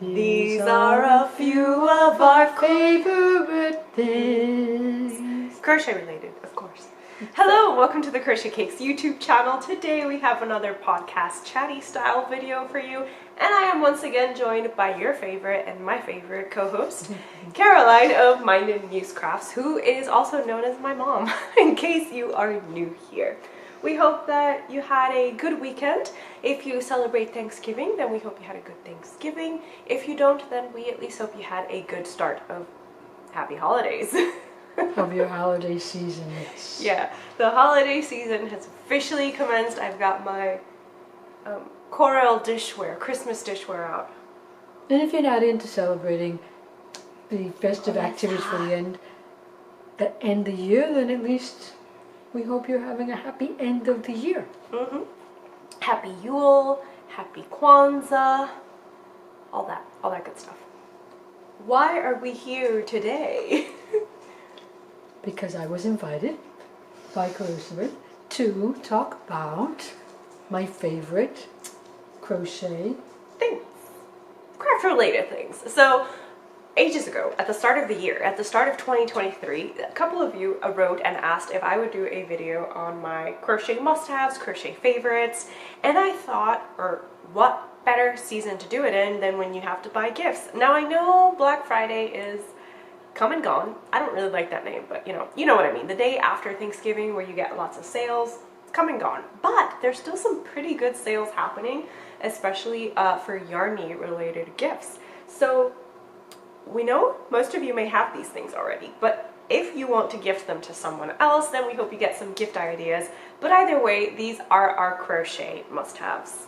These are a few of our favorite things. Crochet related, of course. Hello, welcome to the Crochet Cakes YouTube channel. Today we have another podcast chatty style video for you, and I am once again joined by your favorite and my favorite co-host, Caroline of Mind and Muse Crafts, who is also known as my mom, in case you are new here. We hope that you had a good weekend. If you celebrate Thanksgiving, then we hope you had a good Thanksgiving. If you don't, then we at least hope you had a good start of happy holidays. Of your holiday season, yes. Yeah, the holiday season has officially commenced. I've got my Corel dishware, Christmas dishware out. And if you're not into celebrating the festive activities for the end of the year, then at least we hope you're having a happy end of the year. Mm-hmm. Happy Yule, happy Kwanzaa, all that good stuff. Why are we here today? Because I was invited by Elizabeth to talk about my favorite crochet things. Craft related things. So, ages ago, at the start of the year, at the start of 2023, a couple of you wrote and asked if I would do a video on my crochet must-haves, crochet favorites, and I thought, or what better season to do it in than when you have to buy gifts. Now I know Black Friday is come and gone. I don't really like that name, but you know what I mean. The day after Thanksgiving where you get lots of sales, it's come and gone. But there's still some pretty good sales happening, especially for Yarny related gifts. So we know most of you may have these things already, but if you want to gift them to someone else, then we hope you get some gift ideas. But either way, these are our crochet must-haves.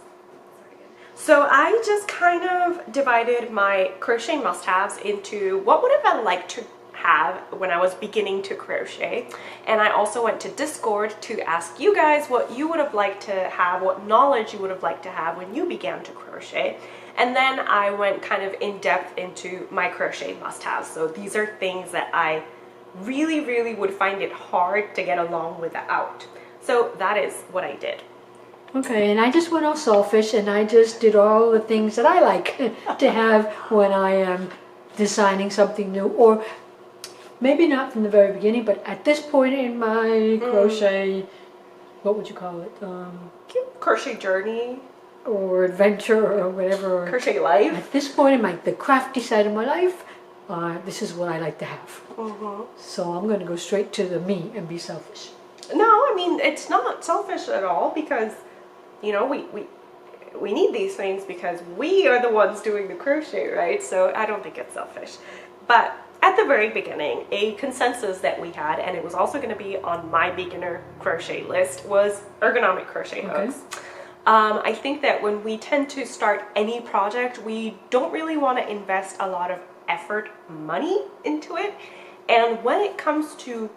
So I just kind of divided my crochet must-haves into what would have I liked to have when I was beginning to crochet, and I also went to Discord to ask you guys what you would have liked to have, what knowledge you would have liked to have when you began to crochet. And then I went kind of in depth into my crochet must-haves. So these are things that I really would find it hard to get along without. So that is what I did. Okay, and I just went all selfish and I just did all the things that I like to have when I am designing something new, or maybe not from the very beginning, but at this point in my crochet, what would you call it? Crochet journey? Or adventure or whatever. Crochet life? At this point in the crafty side of my life, this is what I like to have. So I'm going to go straight to the me and be selfish. No, I mean, it's not selfish at all, because we need these things because we are the ones doing the crochet, right? So I don't think it's selfish. But at the very beginning, a consensus that we had, and it was also going to be on my beginner crochet list, was ergonomic crochet hooks. I think that when we tend to start any project, we don't really want to invest a lot of effort, money into it. And when it comes to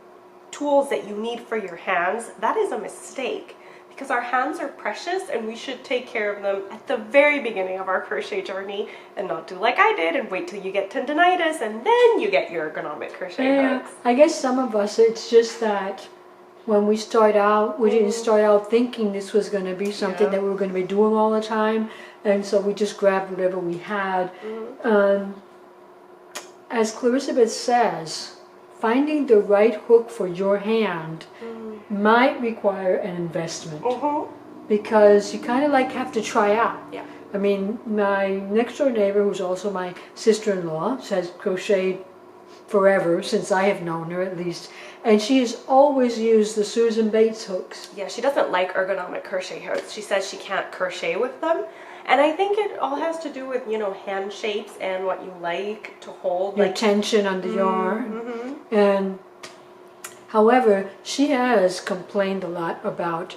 tools that you need for your hands, that is a mistake, because our hands are precious and we should take care of them at the very beginning of our crochet journey and not do like I did and wait till you get tendinitis and then you get your ergonomic crochet hooks. I guess some of us, it's just that when we start out, we didn't start out thinking this was going to be something that we were going to be doing all the time, and so we just grabbed whatever we had. As Clarissa says, finding the right hook for your hand might require an investment, because you kind of have to try out. I mean, my next door neighbor, who's also my sister-in-law, has crocheted forever, since I have known her at least, and she has always used the Susan Bates hooks. Yeah, she doesn't like ergonomic crochet hooks. She says she can't crochet with them. And I think it all has to do with, hand shapes and what you like to hold. Your tension on the yarn. And however, she has complained a lot about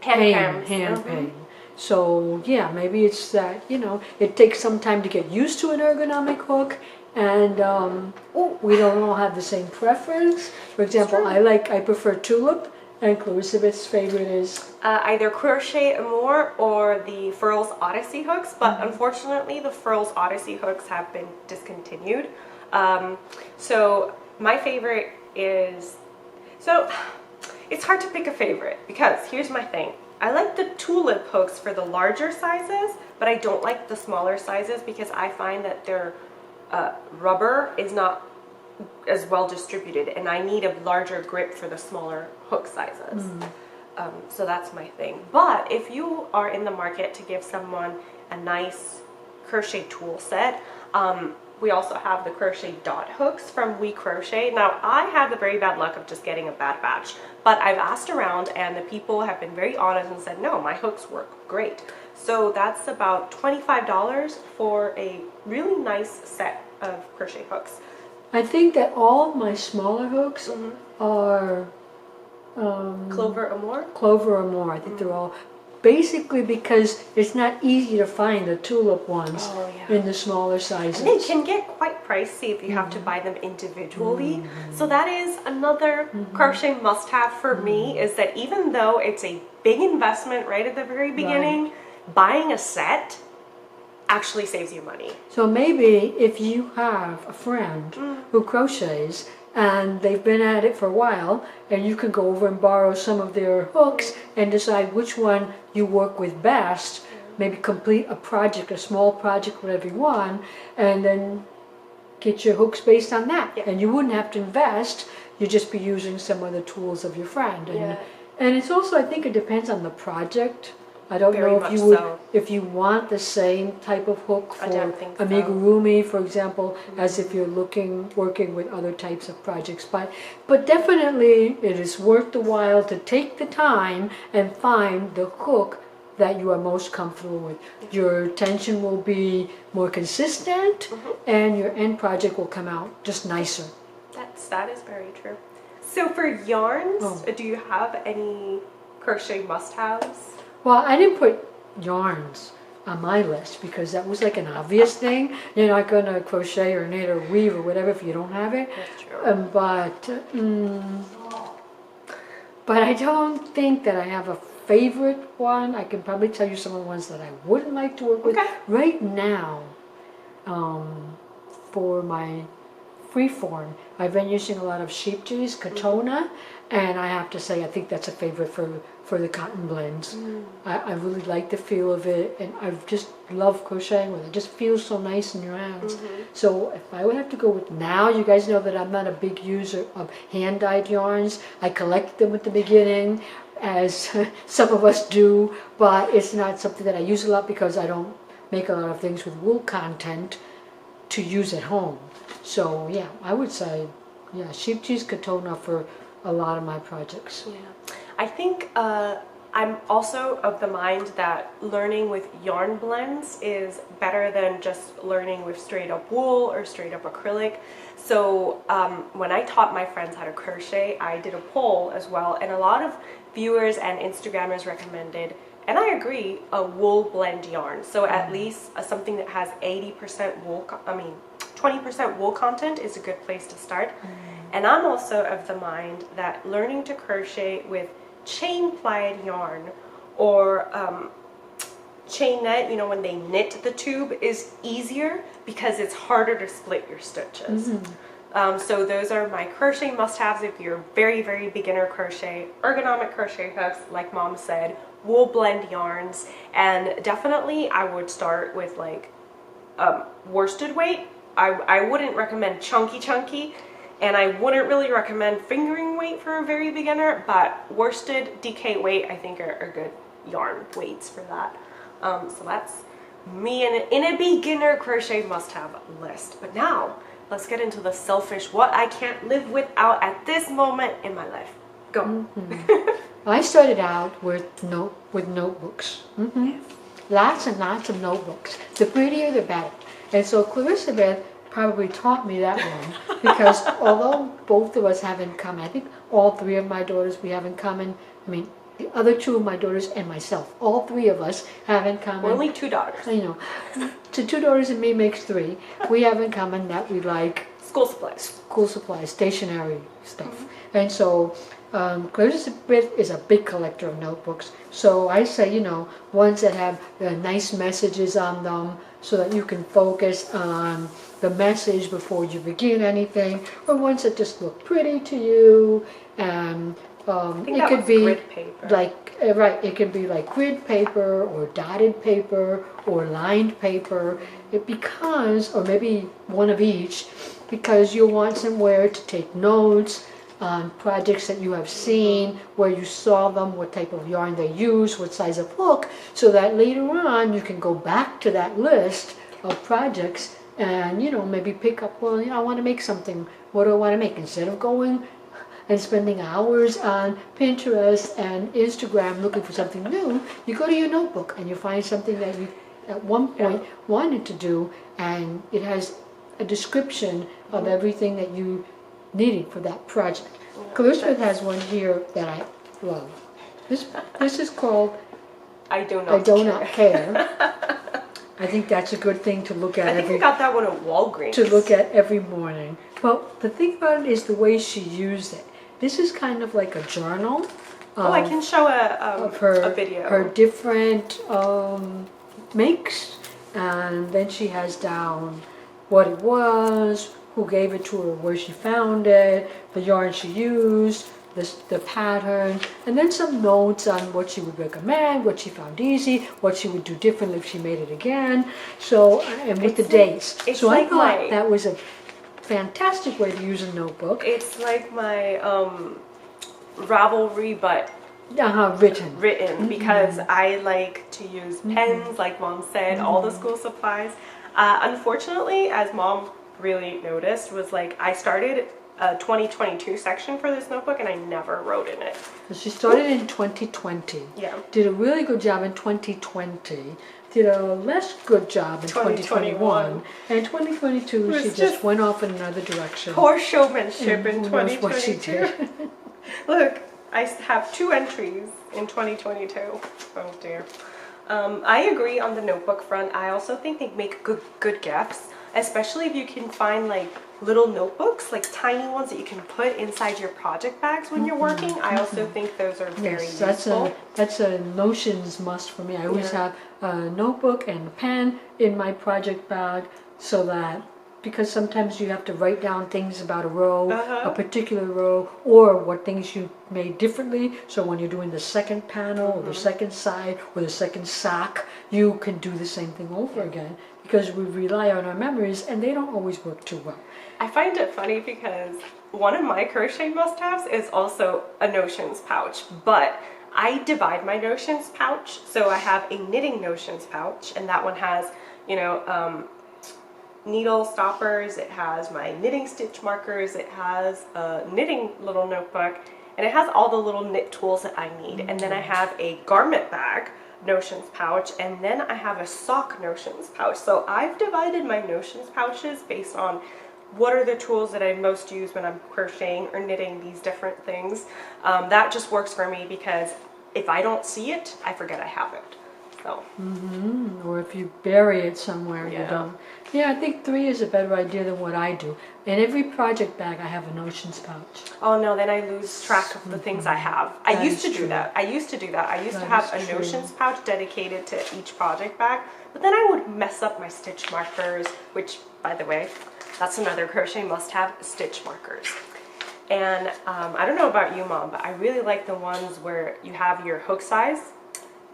hand pain. So yeah, maybe it's that, it takes some time to get used to an ergonomic hook, and we don't all have the same preference. For example, I prefer tulip, and Clarissa's favorite is either Crochet Amour or the Furls Odyssey hooks, but unfortunately the Furls Odyssey hooks have been discontinued. So my favorite is, so it's hard to pick a favorite, because here's my thing. I like the tulip hooks for the larger sizes, but I don't like the smaller sizes because I find that their rubber is not as well distributed, and I need a larger grip for the smaller hook sizes. So that's my thing. But if you are in the market to give someone a nice crochet tool set, we also have the crochet dot hooks from We Crochet. Now, I had the very bad luck of just getting a bad batch, but I've asked around and the people have been very honest and said, no, my hooks work great. So that's about $25 for a really nice set of crochet hooks. I think that all of my smaller hooks are Clover Amour? Clover Amour. I think they're all basically because it's not easy to find the tulip ones in the smaller sizes. And they can get quite pricey if you have to buy them individually. So that is another crochet must-have for me, is that even though it's a big investment right at the very beginning, buying a set actually saves you money. So maybe if you have a friend who crochets and they've been at it for a while, and you can go over and borrow some of their hooks and decide which one you work with best, maybe complete a project, a small project, whatever you want, and then get your hooks based on that. And you wouldn't have to invest, you'd just be using some of the tools of your friend. And it's also, I think it depends on the project. I don't know if you would, if you want the same type of hook for amigurumi, for example, as if you're working with other types of projects. But definitely it is worth the while to take the time and find the hook that you are most comfortable with. Your tension will be more consistent, and your end project will come out just nicer. That is very true. So for yarns, do you have any crochet must-haves? Well, I didn't put yarns on my list because that was like an obvious thing. You're not going to crochet or knit or weave or whatever if you don't have it. That's true. But I don't think that I have a favorite one. I can probably tell you some of the ones that I wouldn't like to work with. Right now, for my freeform, I've been using a lot of sheep cheese, Katona, and I have to say I think that's a favorite for the cotton blends. I really like the feel of it, and I just love crocheting with it. It just feels so nice in your hands. So if I would have to go with now, you guys know that I'm not a big user of hand-dyed yarns. I collect them at the beginning, as some of us do, but it's not something that I use a lot because I don't make a lot of things with wool content to use at home. So yeah, I would say sheep cheese, Katona for a lot of my projects. I think I'm also of the mind that learning with yarn blends is better than just learning with straight up wool or straight up acrylic. So when I taught my friends how to crochet, I did a poll as well, and a lot of viewers and Instagrammers recommended, and I agree, a wool blend yarn. So at least something that has 80% wool, 20% wool content is a good place to start. And I'm also of the mind that learning to crochet with chain plied yarn or chain net, you know, when they knit the tube, is easier because it's harder to split your stitches. So those are my crochet must-haves if you're very, very beginner crochet. Ergonomic crochet hooks, like Mom said, wool blend yarns, and definitely I would start with like worsted weight. I wouldn't recommend chunky, and I wouldn't really recommend fingering weight for a very beginner, but worsted DK weight I think are good yarn weights for that. So that's me in a beginner crochet must-have list. But now let's get into the selfish, what I can't live without at this moment in my life. Go. I started out with notebooks. Lots and lots of notebooks. The prettier, the better. And so Clarissa Beth probably taught me that one because although both of us have in common, I think all three of my daughters we have in common. I mean, the other two of my daughters and myself, all three of us have in common. We're only two daughters. You know, so two daughters and me makes three. We have in common that we like school supplies, stationery stuff. And so Clarissa Beth is a big collector of notebooks. So I say, you know, ones that have nice messages on them so that you can focus on the message before you begin anything, or ones that just look pretty to you and it could be grid paper. like, right, it can be like grid paper or dotted paper or lined paper, because, or maybe one of each, because you'll want somewhere to take notes on projects that you have seen, where you saw them, what type of yarn they use, what size of hook, so that later on you can go back to that list of projects and, you know, maybe pick up, well, you know, I want to make something. What do I want to make? Instead of going and spending hours on Pinterest and Instagram looking for something new, you go to your notebook and you find something that you at one point wanted to do, and it has a description of everything that you needed for that project. Elizabeth has one here that I love. This is called I Do Not Care. I think that's a good thing to look at. I think I got that one at Walgreens. To look at every morning. Well, the thing about it is the way she used it. This is kind of like a journal. I can show a video. Her different makes, and then she has down what it was, who gave it to her, where she found it, the yarn she used, the pattern, and then some notes on what she would recommend, what she found easy, what she would do differently if she made it again. So, and with the dates. So I thought that was a fantastic way to use a notebook. It's like my Ravelry, but written because I like to use pens, like Mom said, all the school supplies. Unfortunately, as Mom really noticed, was like I started a 2022 section for this notebook and I never wrote in it. So she started in 2020. Yeah. Did a really good job in 2020. Did a less good job in 2021. And in 2022 she just went off in another direction. Poor showmanship in 2022. What she did. Look, I have 2 entries in 2022. Oh dear. I agree on the notebook front. I also think they make good gifts, especially if you can find like little notebooks, like tiny ones that you can put inside your project bags when you're working. I also think those are very useful. That's a Notions must for me. I always have a notebook and a pen in my project bag, so that, because sometimes you have to write down things about a row, a particular row, or what things you made differently. So when you're doing the second panel or the second side or the second sock, you can do the same thing over again, because we rely on our memories and they don't always work too well. I find it funny because one of my crochet must-haves is also a Notions pouch, but I divide my Notions pouch. So I have a knitting Notions pouch, and that one has, you know, needle stoppers, it has my knitting stitch markers, it has a knitting little notebook, and it has all the little knit tools that I need. And then I have a garment bag Notions pouch, and then I have a sock Notions pouch. So I've divided my Notions pouches based on what are the tools that I most use when I'm crocheting or knitting these different things. That just works for me, because if I don't see it, I forget I have it. So. Or if you bury it somewhere, you don't. Yeah, I think 3 is a better idea than what I do. In every project bag, I have a Notions pouch. Oh no, then I lose track of the things I have. I used to do that. I used to have a Notions pouch dedicated to each project bag, but then I would mess up my stitch markers, which, by the way, that's another crochet must-have, stitch markers. And I don't know about you, Mom, but I really like the ones where you have your hook size,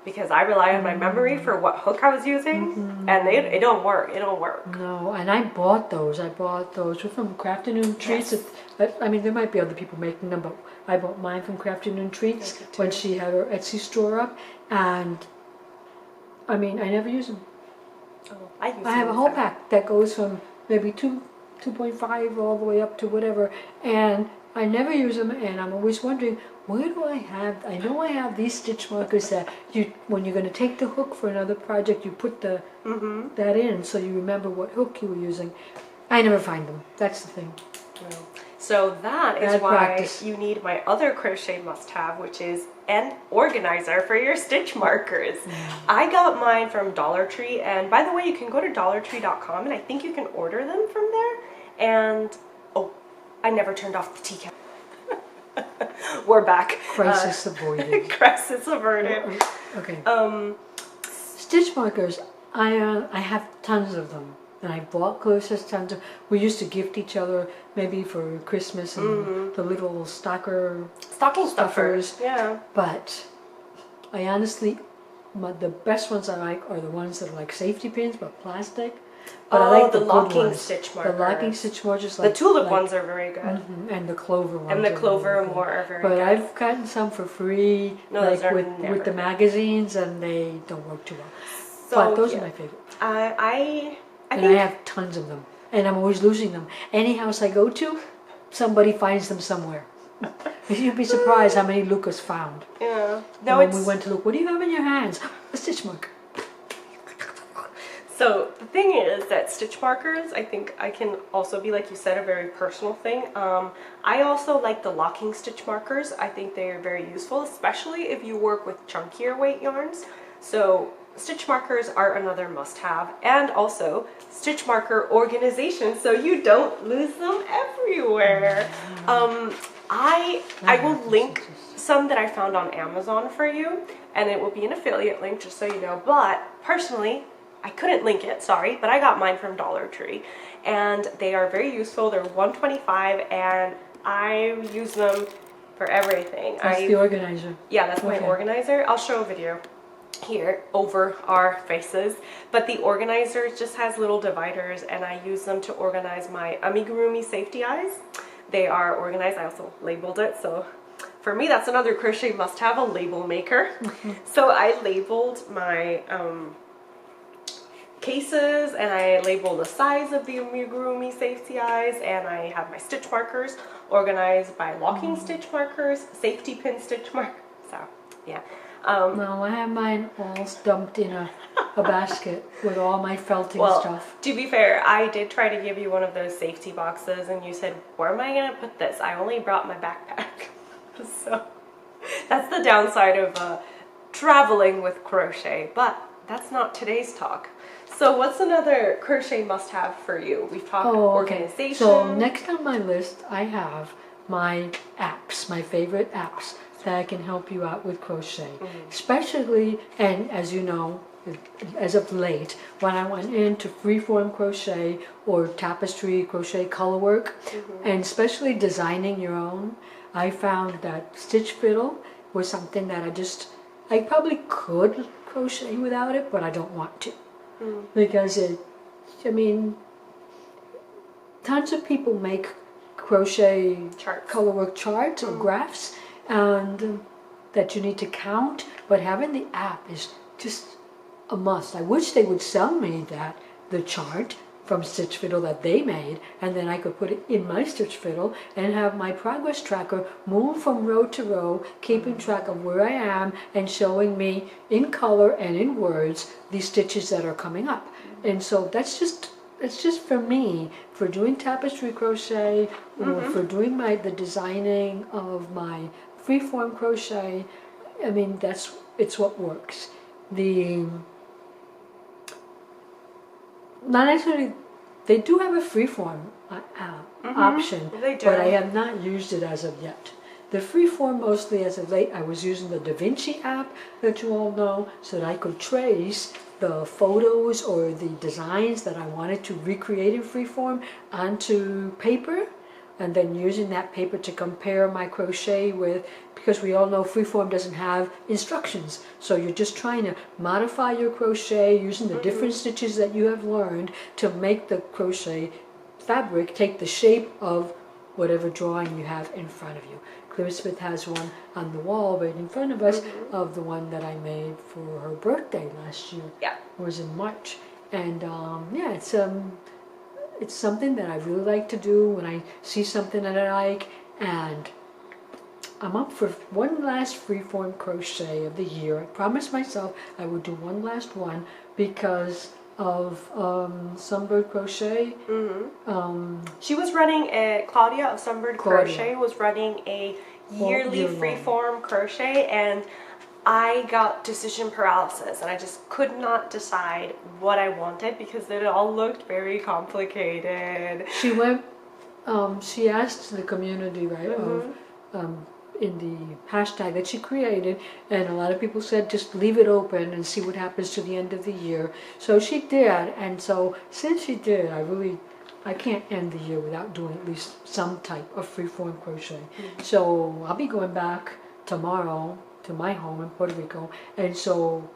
because I rely on my memory for what hook I was using, and it don't work. It don't work. No, and I bought those. From Craft Noon Treats. Yes. I mean, there might be other people making them, but I bought mine from Craft Noon Treats when she had her Etsy store up, and I mean, I never use them. Oh, I have a whole pack that goes from maybe 2.5 all the way up to whatever, and I never use them, and I'm always wondering, where do I have, I know I have these stitch markers that you, when you're going to take the hook for another project, you put the that in so you remember what hook you were using. I never find them. That's the thing. Well, so that is why you need my other crochet must-have, which is an organizer for your stitch markers. I got mine from Dollar Tree, and by the way, you can go to dollartree.com, and I think you can order them from there. And oh, I never turned off the tea kettle. We're back. Crisis avoided. Crisis averted. Okay. Stitch markers. I have tons of them. And I bought Clarissa tons of, we used to gift each other maybe for Christmas and the little stocking stuffers. Yeah. But I honestly, the best ones I like are the ones that are like safety pins but plastic. But I like the locking stitch markers. The locking stitch markers. The tulip ones are very good. And the clover ones. And the clover more are very good. But I've gotten some for free, like with the magazines, and they don't work too well. So, but those are my favorite. I think I have tons of them, and I'm always losing them. Any house I go to, somebody finds them somewhere. You'd be surprised how many Lucas found. Yeah. No, when we went to look, what do you have in your hands? A stitch marker. So the thing is that stitch markers, I think I can also be, like you said, a very personal thing. I also like the locking stitch markers. I think they are very useful, especially if you work with chunkier weight yarns. So stitch markers are another must-have, and also stitch marker organization so you don't lose them everywhere. I will link some that I found on Amazon for you, and it will be an affiliate link just so you know, but personally I couldn't link it, sorry, but I got mine from Dollar Tree, and they are very useful. They're $1.25, and I use them for everything. That's the organizer. Yeah, that's my organizer. I'll show a video here over our faces, but the organizer just has little dividers, and I use them to organize my amigurumi safety eyes. They are organized. I also labeled it, so for me that's another crochet must-have, a label maker. So I labeled my cases, and I label the size of the amigurumi safety eyes, and I have my stitch markers organized by locking stitch markers, safety pin stitch markers. So yeah. No, I have mine all dumped in a basket with all my felting stuff. To be fair, I did try to give you one of those safety boxes, and you said, where am I going to put this? I only brought my backpack. So that's the downside of traveling with crochet, but that's not today's talk. So what's another crochet must-have for you? We've talked organization. So next on my list, I have my apps, my favorite apps that can help you out with crochet. Especially, and as you know, as of late, when I went into freeform crochet or tapestry crochet color work, and especially designing your own, I found that Stitch Fiddle was something that I probably could crochet without it, but I don't want to. Because tons of people make crochet color work charts or graphs, and that you need to count, but having the app is just a must. I wish they would sell me the chart from Stitch Fiddle that they made, and then I could put it in my Stitch Fiddle and have my progress tracker move from row to row, keeping track of where I am and showing me in color and in words the stitches that are coming up. And so that's just for me, for doing tapestry crochet, or for doing the designing of my freeform crochet. I mean, it's what works. Not necessarily, they do have a freeform option, but I have not used it as of yet. The freeform, mostly as of late, I was using the Da Vinci app that you all know, so that I could trace the photos or the designs that I wanted to recreate in freeform onto paper, and then using that paper to compare my crochet with, because we all know freeform doesn't have instructions, so you're just trying to modify your crochet using the different stitches that you have learned to make the crochet fabric take the shape of whatever drawing you have in front of you. Elizabeth has one on the wall right in front of us of the one that I made for her birthday last year. Yeah, it was in March, and yeah, it's something that I really like to do when I see something that I like, and I'm up for one last freeform crochet of the year. I promised myself I would do one last one because of Sunbird Crochet. She was running Claudia of Sunbird Crochet was running a yearly freeform crochet, and I got decision paralysis, and I just could not decide what I wanted because it all looked very complicated. She went, she asked the community, right, of in the hashtag that she created, and a lot of people said just leave it open and see what happens to the end of the year. So she did, and so since she did, I can't end the year without doing at least some type of freeform crochet. So I'll be going back tomorrow to my home in Puerto Rico, and so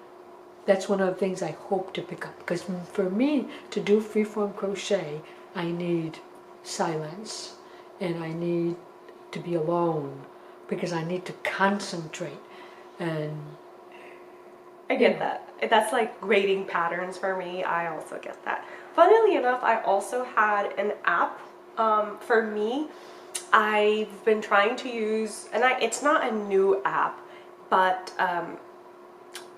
that's one of the things I hope to pick up, because for me to do freeform crochet, I need silence and I need to be alone because I need to concentrate. And I get that. That's like grading patterns for me. I also get that. Funnily enough, I also had an app. For me, I've been trying to use, and it's not a new app, but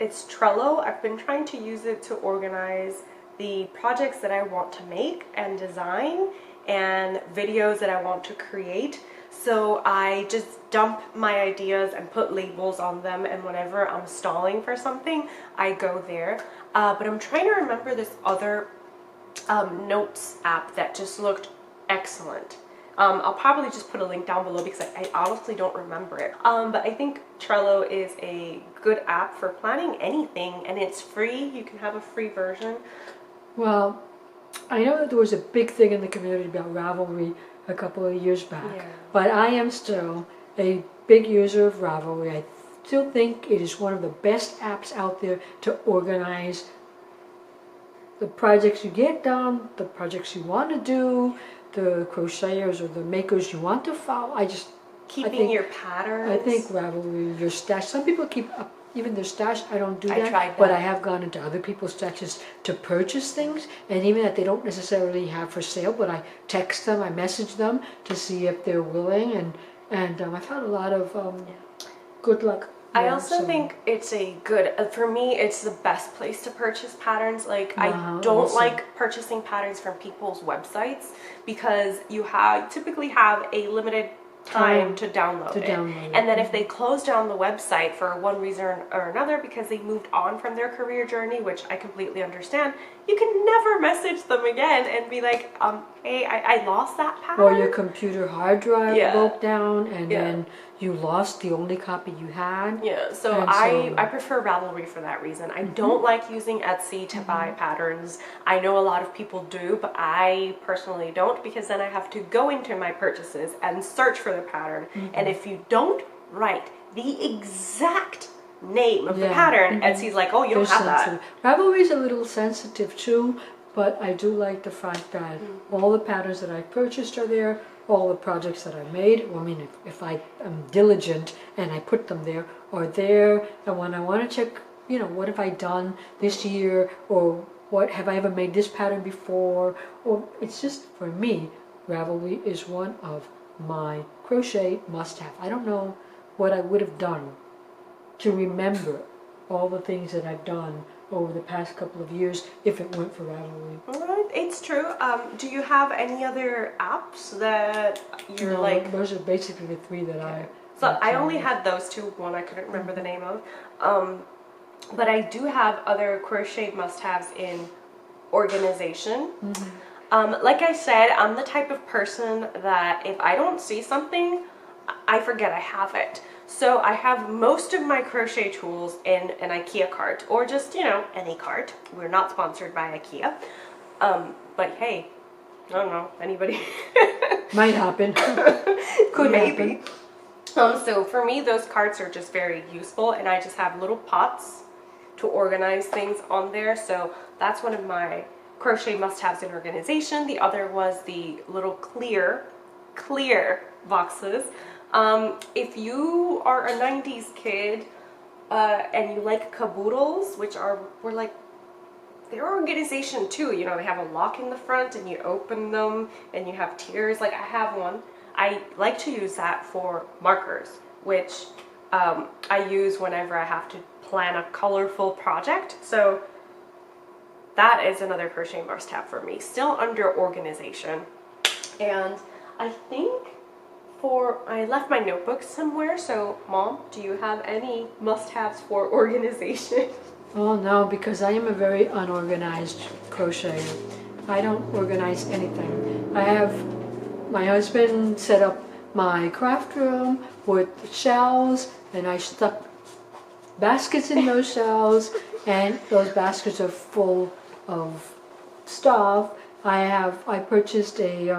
it's Trello. I've been trying to use it to organize the projects that I want to make and design and videos that I want to create. So I just dump my ideas and put labels on them, and whenever I'm stalling for something, I go there. But I'm trying to remember this other notes app that just looked excellent. I'll probably just put a link down below because I honestly don't remember it. But I think Trello is a good app for planning anything, and it's free. You can have a free version. Well, I know that there was a big thing in the community about Ravelry a couple of years back, but I am still a big user of Ravelry. I still think it is one of the best apps out there to organize the projects you get done, the projects you want to do, the crocheters or the makers you want to follow. I think your patterns. I think Ravelry, your stash. Some people keep up even their stash. I don't do that. I tried that. But I have gone into other people's stashes to purchase things, and even that they don't necessarily have for sale, but I text them, I message them to see if they're willing, and I've had a lot of good luck. I also think it's a good, for me, it's the best place to purchase patterns. Like, I don't like purchasing patterns from people's websites because you typically have a limited time to download it. And then if they close down the website for one reason or another because they moved on from their career journey, which I completely understand, you can never message them again and be like, hey, I lost that pattern. Or your computer hard drive broke down and then you lost the only copy you had. Yeah, so I prefer Ravelry for that reason. I don't like using Etsy to buy patterns. I know a lot of people do, but I personally don't, because then I have to go into my purchases and search for the pattern. And if you don't write the exact name of the pattern, Etsy's like, oh, you don't have that. Ravelry's a little sensitive too, but I do like the fact that all the patterns that I purchased are there, all the projects that I made. Well, I mean, if I am diligent and I put them there, are there. And when I want to check, you know, what have I done this year, or what have I ever made this pattern before, or it's just, for me, Ravelry is one of my crochet must-have. I don't know what I would have done to remember all the things that I've done over the past couple of years if it weren't for Ravelry. It's true. Do you have any other apps that you're like? Those are basically the three that I. So I only had those two. One I couldn't remember the name of. But I do have other crochet must-haves in organization. Like I said, I'm the type of person that if I don't see something, I forget I have it. So I have most of my crochet tools in an IKEA cart, or just, you know, any cart. We're not sponsored by IKEA. But hey, I don't know, anybody? Might happen. Could Maybe. happen. So for me, those carts are just very useful, and I just have little pots to organize things on there. So that's one of my crochet must-haves in organization. The other was the little clear boxes. If you are a 90s kid and you like caboodles, which were like their organization too, you know, they have a lock in the front and you open them and you have tiers. Like I have one. I like to use that for markers, which I use whenever I have to plan a colorful project. So that is another crochet must-have for me, still under organization. And I think I left my notebook somewhere, so Mom, do you have any must-haves for organization? Oh no, because I am a very unorganized crocheter. I don't organize anything. I have my husband set up my craft room with shells, and I stuck baskets in those shells, and those baskets are full of stuff. I purchased a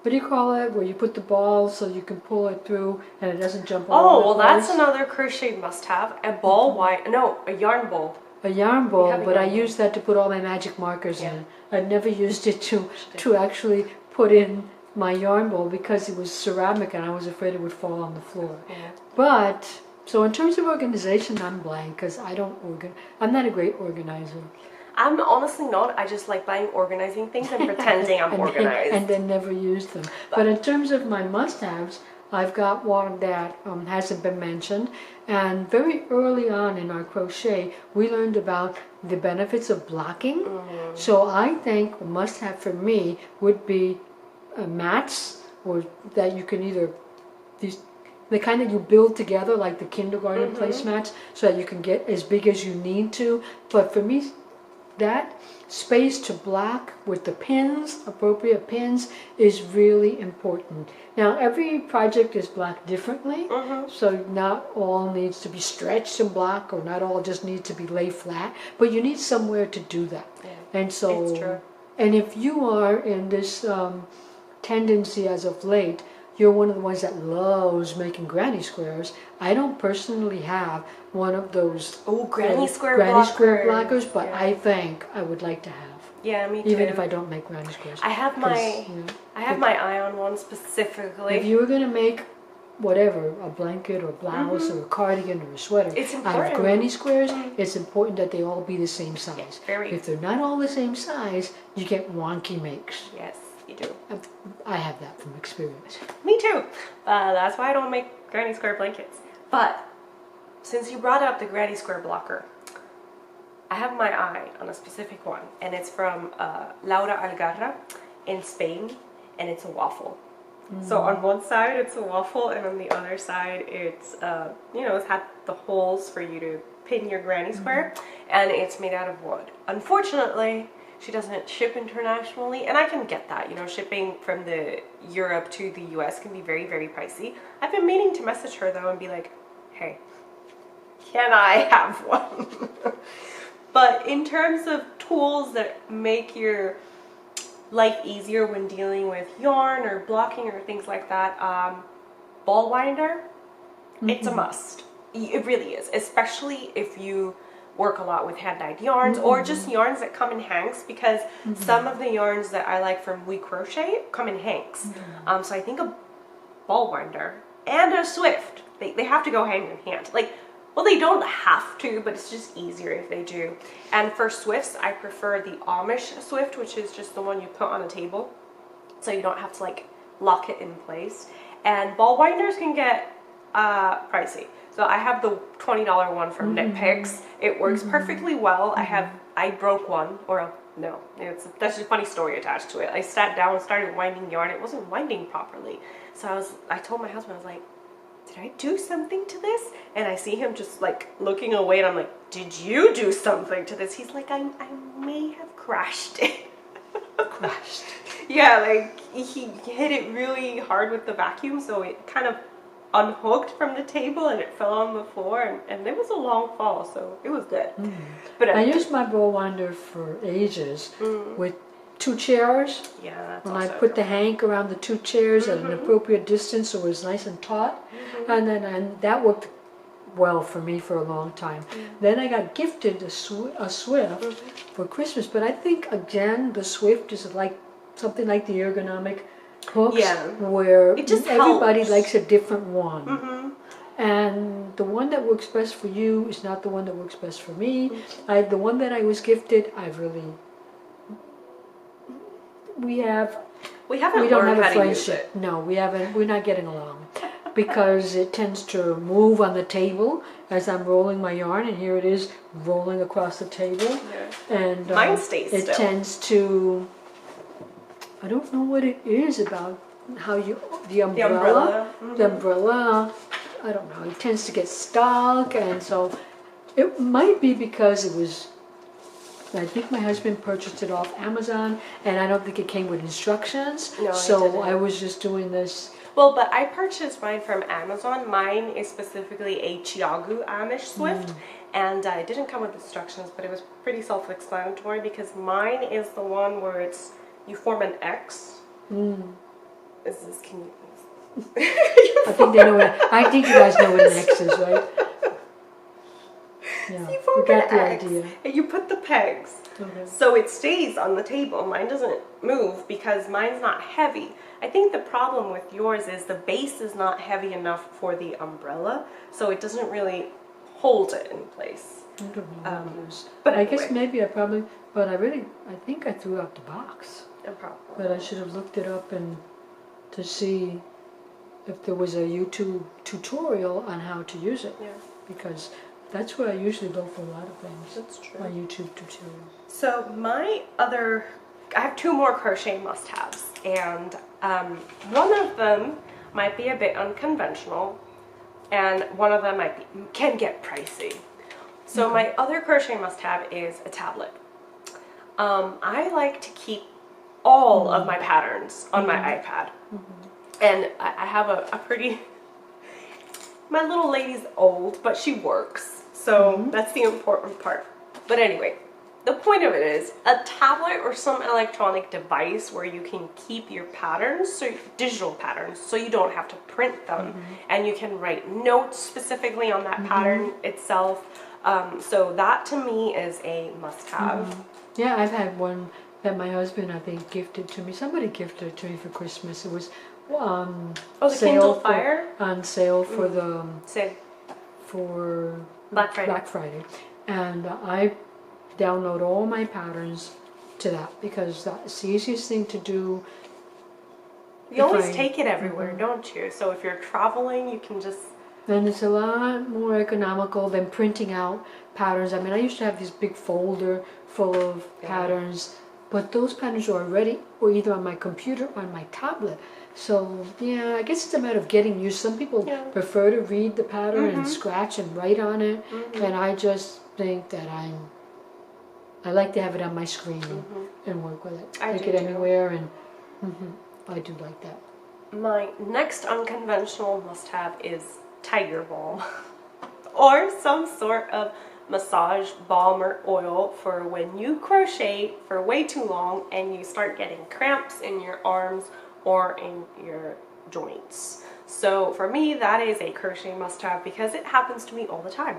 what do you call it? Where you put the ball so you can pull it through and it doesn't jump all over the place. That's another crochet must-have. A ball a yarn ball. A yarn ball, but I use that to put all my magic markers in. I've never used it to actually put in my yarn ball because it was ceramic and I was afraid it would fall on the floor. Yeah. But so in terms of organization, I'm blank because I'm not a great organizer. I'm honestly not. I just like buying organizing things and pretending I'm organized. And then never use them. But in terms of my must-haves, I've got one that hasn't been mentioned. And very early on in our crochet, we learned about the benefits of blocking. Mm-hmm. So I think a must-have for me would be mats, or that you can either, the kind that you build together, like the kindergarten placemats, so that you can get as big as you need to. But for me, that space to block with the pins, appropriate pins, is really important. Now, every project is blocked differently, so not all needs to be stretched and blocked, or not all just needs to be lay flat, but you need somewhere to do that. Yeah, and so, it's true. And if you are in this tendency as of late, you're one of the ones that loves making granny squares. I don't personally have one of those granny square blockers, but I think I would like to have. Yeah, me too. Even if I don't make granny squares. I have my eye on one specifically. If you were going to make whatever, a blanket or blouse or a cardigan or a sweater out of granny squares, it's important that they all be the same size. If they're not all the same size, you get wonky makes. Yes. You do. I have that from experience. Me too. That's why I don't make granny square blankets. But since you brought up the granny square blocker, I have my eye on a specific one, and it's from Laura Algarra in Spain, and it's a waffle. So on one side it's a waffle, and on the other side it's it's had the holes for you to pin your granny square, and it's made out of wood. Unfortunately, she doesn't ship internationally, and I can get that. Shipping from the Europe to the US can be very, very pricey. I've been meaning to message her though and be like, hey, can I have one? But in terms of tools that make your life easier when dealing with yarn or blocking or things like that, ball winder, it's a must. It really is, especially if you work a lot with hand-dyed yarns or just yarns that come in hanks, because some of the yarns that I like from We Crochet come in hanks. So I think a ball winder and a Swift, they have to go hand in hand. Well, they don't have to, but it's just easier if they do. And for Swifts, I prefer the Amish Swift, which is just the one you put on a table, so you don't have to lock it in place. And ball winders can get pricey. So I have the $20 one from Knit Picks. It works perfectly well. I broke one, that's just a funny story attached to it. I sat down and started winding yarn. It wasn't winding properly. So I told my husband, I was like, did I do something to this? And I see him just looking away, and I'm like, did you do something to this? He's like, I may have crashed it. Crashed? Yeah, he hit it really hard with the vacuum, so it kind of unhooked from the table and it fell on the floor, and it was a long fall, so it was good. But I used my ball winder for ages with 2 chairs. Yeah, that's when I put the hank around the 2 chairs at an appropriate distance so it was nice and taut, and that worked well for me for a long time. Then I got gifted a Swift for Christmas, but I think again the Swift is something like the ergonomic hooks, where everybody likes a different one. And the one that works best for you is not the one that works best for me. The one that I was gifted, we don't have a friendship. No, we haven't. We're not getting along because it tends to move on the table as I'm rolling my yarn, and here it is rolling across the table. And mine stays it tends to. I don't know what it is about how the umbrella. I don't know. It tends to get stuck, and so it might be because it was I think my husband purchased it off Amazon, and I don't think it came with instructions. No, it so didn't. I was just doing this. Well, but I purchased mine from Amazon. Mine is specifically a Chiagu Amish Swift, and it didn't come with instructions, but it was pretty self-explanatory because mine is the one where it's you form an X. Is this can you? I think they know what. I think you guys know what an X is, right? Yeah, You form we got an the X, idea. and you put the pegs. Okay. So it stays on the table. Mine doesn't move because mine's not heavy. I think the problem with yours is the base is not heavy enough for the umbrella, so it doesn't really hold it in place. I don't know what it is. But I anyway. guess maybe I think I threw out the box. No problem. But I should have looked it up and to see if there was a YouTube tutorial on how to use it. Yeah, Because that's where I usually go for a lot of things. that's true. My YouTube tutorial. So I have two more crochet must-haves, and one of them might be a bit unconventional, and one of them can get pricey. So my other crochet must-have is a tablet. I like to keep all of my patterns on my iPad, and I have a pretty. My little lady's old, but she works, so that's the important part. But anyway, the point of it is a tablet or some electronic device where you can keep your patterns, so digital patterns, so you don't have to print them, and you can write notes specifically on that pattern itself. So that to me is a must-have. Yeah, I've had one that my husband, I think, gifted to me. Somebody gifted it to me for Christmas. It was The Kindle Fire? On sale for the Say for Black Friday. Black Friday, and I download all my patterns to that because that's the easiest thing to do. You always take it everywhere, don't you? So if you're traveling, you can just. And it's a lot more economical than printing out patterns. I mean, I used to have this big folder full of patterns, but those patterns are already or either on my computer or on my tablet. So, yeah, I guess it's a matter of getting used. Some people prefer to read the pattern and scratch and write on it, and I just think that I like to have it on my screen and work with it. I Take do it too. anywhere, and I do like that. My next unconventional must-have is tiger balm or some sort of massage balm or oil for when you crochet for way too long and you start getting cramps in your arms or in your joints. So for me, that is a crochet must-have because it happens to me all the time.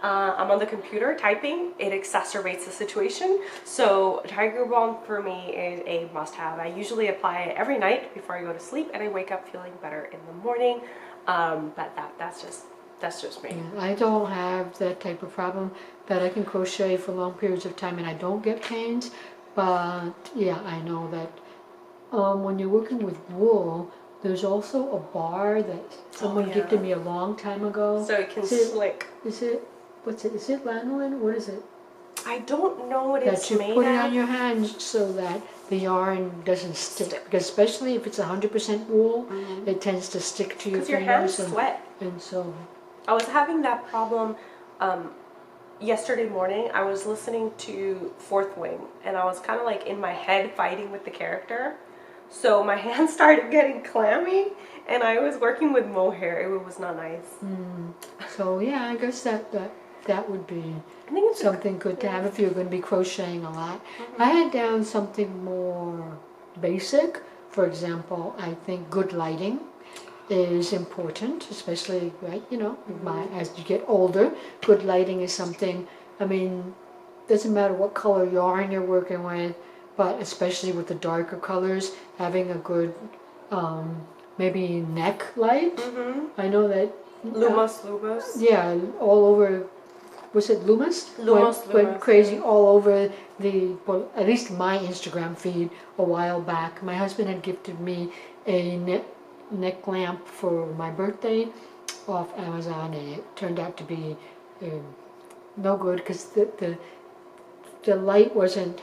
I'm on the computer typing, it exacerbates the situation. So Tiger Balm for me is a must-have. I usually apply it every night before I go to sleep and I wake up feeling better in the morning. But that's just me. Yeah, I don't have that type of problem that I can crochet for long periods of time and I don't get pains. But yeah, I know that when you're working with wool, there's also a bar that someone gifted me a long time ago. So it can slick. Is it lanolin? What is it? I don't know what it's That you made put it of. on your hands so that the yarn doesn't stick. Because especially if it's 100% wool, it tends to stick to your Because your fingers. hands sweat. And so, I was having that problem yesterday morning. I was listening to Fourth Wing and I was kind of like in my head fighting with the character. So my hands started getting clammy and I was working with mohair. It was not nice. so yeah, I guess that would be I think it's something good to have if you're going to be crocheting a lot. I had down something more basic. For example, I think good lighting is important, especially as you get older. Good lighting is something. I mean, doesn't matter what color yarn you're working with, but especially with the darker colors, having a good maybe neck light. I know that Lumos. yeah, all over. Was it Lumos? Lumos. Went crazy all over well, at least my Instagram feed a while back. My husband had gifted me a neck lamp for my birthday off Amazon, and it turned out to be no good because the light wasn't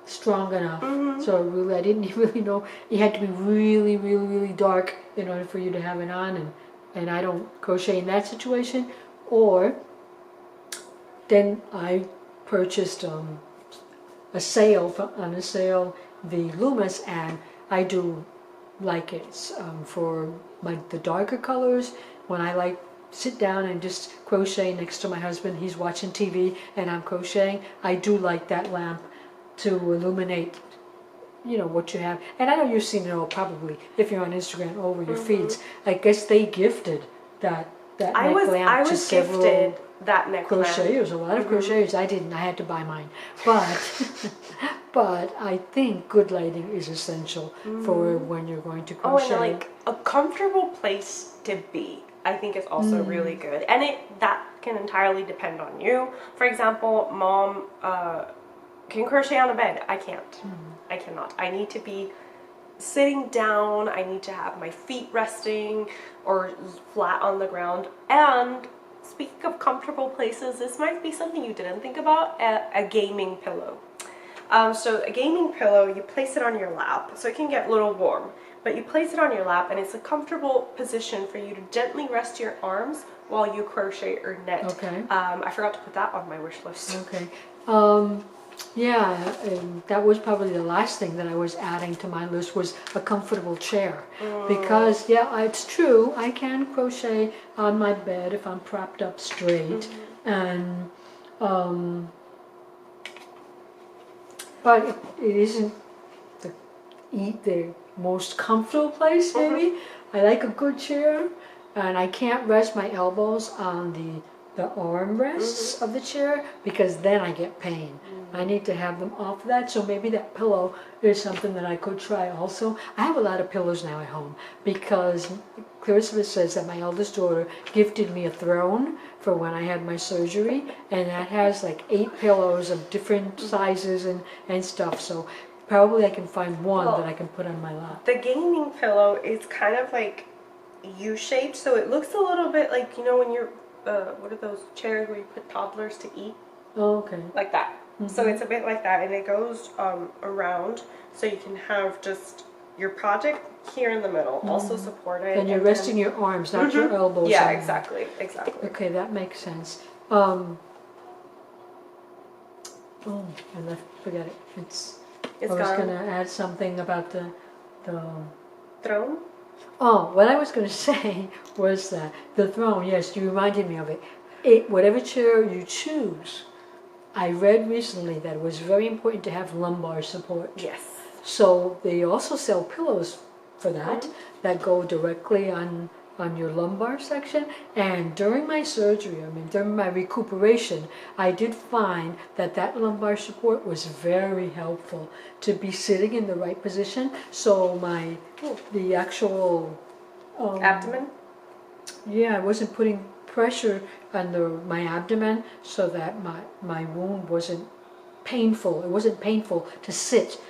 strong enough. So I didn't really know. It had to be really, really, really dark in order for you to have it on, and I don't crochet in that situation. Or then I purchased a sale, on a sale, the Loomis, and I do like it for the darker colors. When I like sit down and just crochet next to my husband, he's watching TV and I'm crocheting, I do like that lamp to illuminate, you know, what you have. And I know you've seen it all probably if you're on Instagram over your feeds. I guess they gifted that neck lamp I to was several gifted that neck lamp. crocheters, a lot of crocheters. I didn't, I had to buy mine. But but I think good lighting is essential for when you're going to crochet. Oh, and like a comfortable place to be, I think is also really good. And that can entirely depend on you. For example, Mom can crochet on a bed. I can't. I cannot. I need to be sitting down. I need to have my feet resting or flat on the ground. And speaking of comfortable places, this might be something you didn't think about, a gaming pillow. So a gaming pillow, you place it on your lap, so it can get a little warm, but you place it on your lap and it's a comfortable position for you to gently rest your arms while you crochet or knit. Okay. I forgot to put that on my wish list. Okay. Yeah, and that was probably the last thing that I was adding to my list, was a comfortable chair. Because, yeah, it's true, I can crochet on my bed if I'm propped up straight. And, but it isn't the most comfortable place, maybe. I like a good chair, and I can't rest my elbows on the armrests of the chair, because then I get pain. I need to have them off of that, so maybe that pillow is something that I could try also. I have a lot of pillows now at home because Clarissa says that my eldest daughter gifted me a throne for when I had my surgery, and that has like 8 pillows of different sizes and stuff, so probably I can find one that I can put on my lap. The gaming pillow is kind of like U-shaped, so it looks a little bit like, you know, when you're what are those chairs where you put toddlers to eat? Oh, okay. Like that. So it's a bit like that, and it goes around, so you can have just your project here in the middle, also supported. And you're resting your arms, not your elbows. Yeah, on. exactly. Okay, that makes sense. Oh, I forget it. It's I was gone. going to add something about the Throne? Oh, what I was going to say was that the throne, yes, you reminded me of it. Whatever chair you choose, I read recently that it was very important to have lumbar support. Yes. So they also sell pillows for that, that go directly on your lumbar section. And during my surgery, during my recuperation, I did find that lumbar support was very helpful to be sitting in the right position. So the actual Abdomen? Yeah, I wasn't putting pressure under my abdomen, so that my wound wasn't painful. It wasn't painful to sit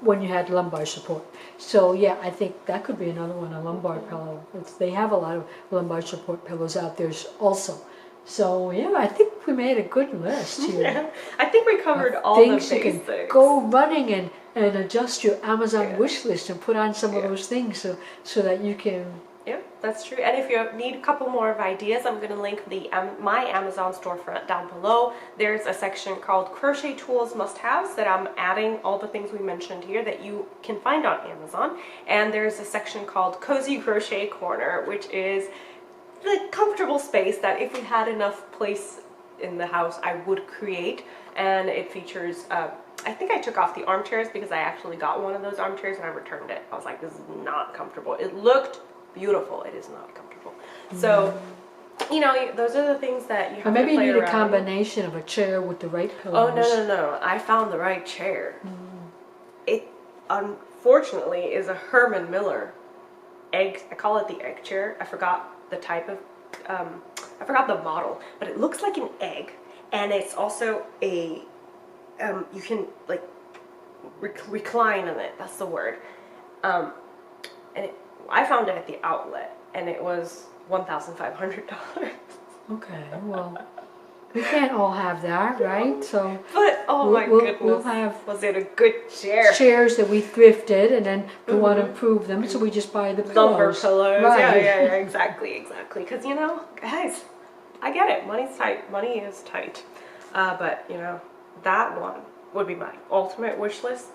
when you had lumbar support. So yeah, I think that could be another one, a lumbar pillow. They have a lot of lumbar support pillows out there also. So yeah, I think we made a good list here. Yeah. I think we covered all the things basics. you can go running and adjust your Amazon wish list and put on some of those things so that you can. Yeah, that's true. And if you need a couple more of ideas, I'm going to link my Amazon storefront down below. There's a section called Crochet Tools Must-Haves that I'm adding all the things we mentioned here that you can find on Amazon. And there's a section called Cozy Crochet Corner, which is the comfortable space that if we had enough place in the house, I would create. And it features, I think I took off the armchairs because I actually got one of those armchairs and I returned it. I was like, this is not comfortable. It looked beautiful. It is not comfortable. So, you know, those are the things that you have to play around. Maybe you need a combination of a chair with the right pillows. Oh, no. I found the right chair. It, unfortunately, is a Herman Miller egg. I call it the egg chair. I forgot the type of, I forgot the model, but it looks like an egg. And it's also a, you can, like, recline in it. That's the word. And I found it at the outlet, and it was $1,500. Okay, well, we can't all have that, right? So, but my goodness, we'll have was it a good chair? Chairs that we thrifted, and then we want to improve them, so we just buy the pillows. Lumber pillows. Right. Yeah, exactly. Because guys, I get it. Money's tight. Money is tight. But that one would be my ultimate wish list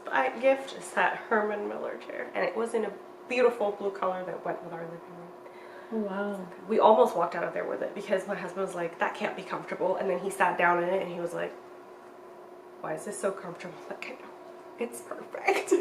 gift, is that Herman Miller chair. And it was in a beautiful blue color that went with our living room. Oh, wow. We almost walked out of there with it because my husband was like, that can't be comfortable. And then he sat down in it and he was like, why is this so comfortable? Like, I know, it's perfect.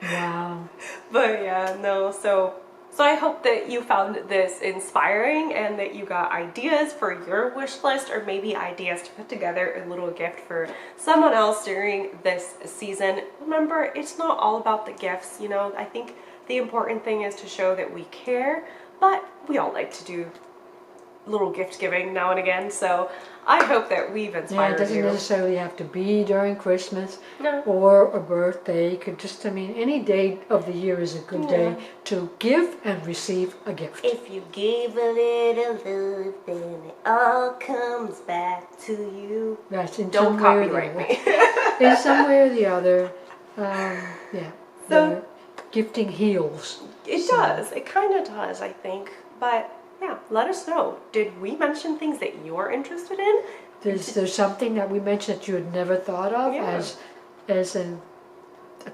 Wow. But yeah, no, so I hope that you found this inspiring and that you got ideas for your wish list, or maybe ideas to put together a little gift for someone else during this season. Remember, it's not all about the gifts, you know. I think the important thing is to show that we care, but we all like to do little gift giving now and again, so I hope that we've inspired you. It doesn't necessarily have to be during Christmas No. or a birthday. It could just, I mean, any day of the year is a good day to give and receive a gift. If you give a little love, then it all comes back to you. Yes, in Don't some way or the copyright other. me. In some way or the other, yeah. So- gifting heals. It does. It kind of does, I think. But yeah, let us know. Did we mention things that you're interested in? There's something that we mentioned that you had never thought of as a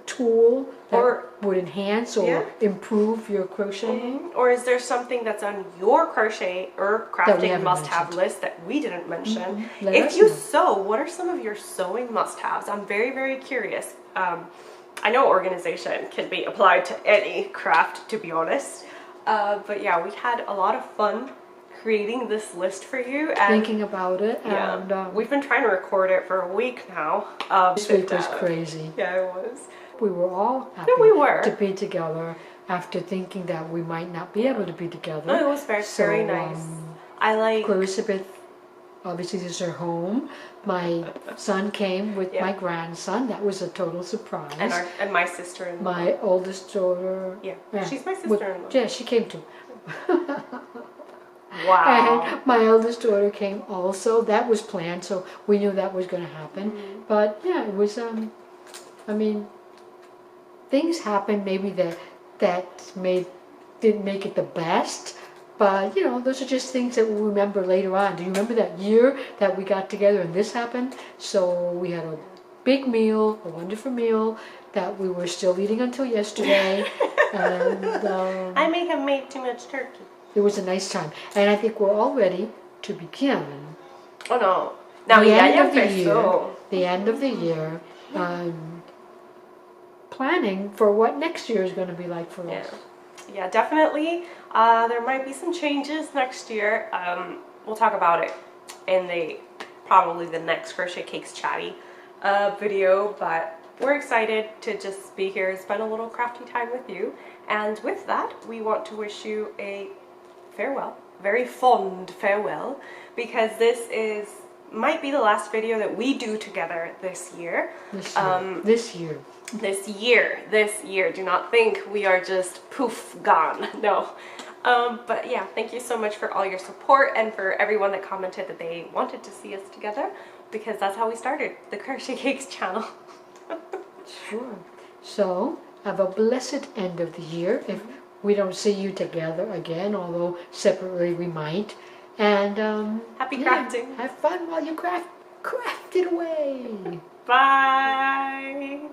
tool that would enhance or improve your crocheting? Or is there something that's on your crochet or crafting must-have list that we didn't mention? If you sew, what are some of your sewing must-haves? I'm very, very curious. I know organization can be applied to any craft, to be honest. But yeah, we had a lot of fun creating this list for you. And thinking about it. And we've been trying to record it for a week now. This week was crazy. Yeah, it was. We were all happy to be together after thinking that we might not be able to be together. No, it was very nice. I like Elizabeth. Obviously, this is her home. My son came with my grandson. That was a total surprise. And my sister-in-law. My oldest daughter. Yeah, she's my sister-in-law. Yeah, she came too. Wow. And my eldest daughter came also. That was planned, so we knew that was going to happen. But yeah, it was. I mean, things happened maybe that didn't make it the best. But, you know, those are just things that we'll remember later on. Do you remember that year that we got together and this happened? So we had a big meal, a wonderful meal that we were still eating until yesterday. And I may have made too much turkey. It was a nice time. And I think we're all ready to begin. Oh, no. Now, the end of the year, planning for what next year is going to be like for us. Yeah, definitely. There might be some changes next year. We'll talk about it in probably the next Crochet Cakes Chatty video, but we're excited to just be here and spend a little crafty time with you. And with that, we want to wish you a farewell, very fond farewell, because this might be the last video that we do together this year. This year. Do not think we are just poof gone. No. But yeah, thank you so much for all your support and for everyone that commented that they wanted to see us together, because that's how we started the Crochet Cakes channel. Sure. So have a blessed end of the year if we don't see you together again, although separately we might. And happy crafting. Have fun while you craft it away. Bye.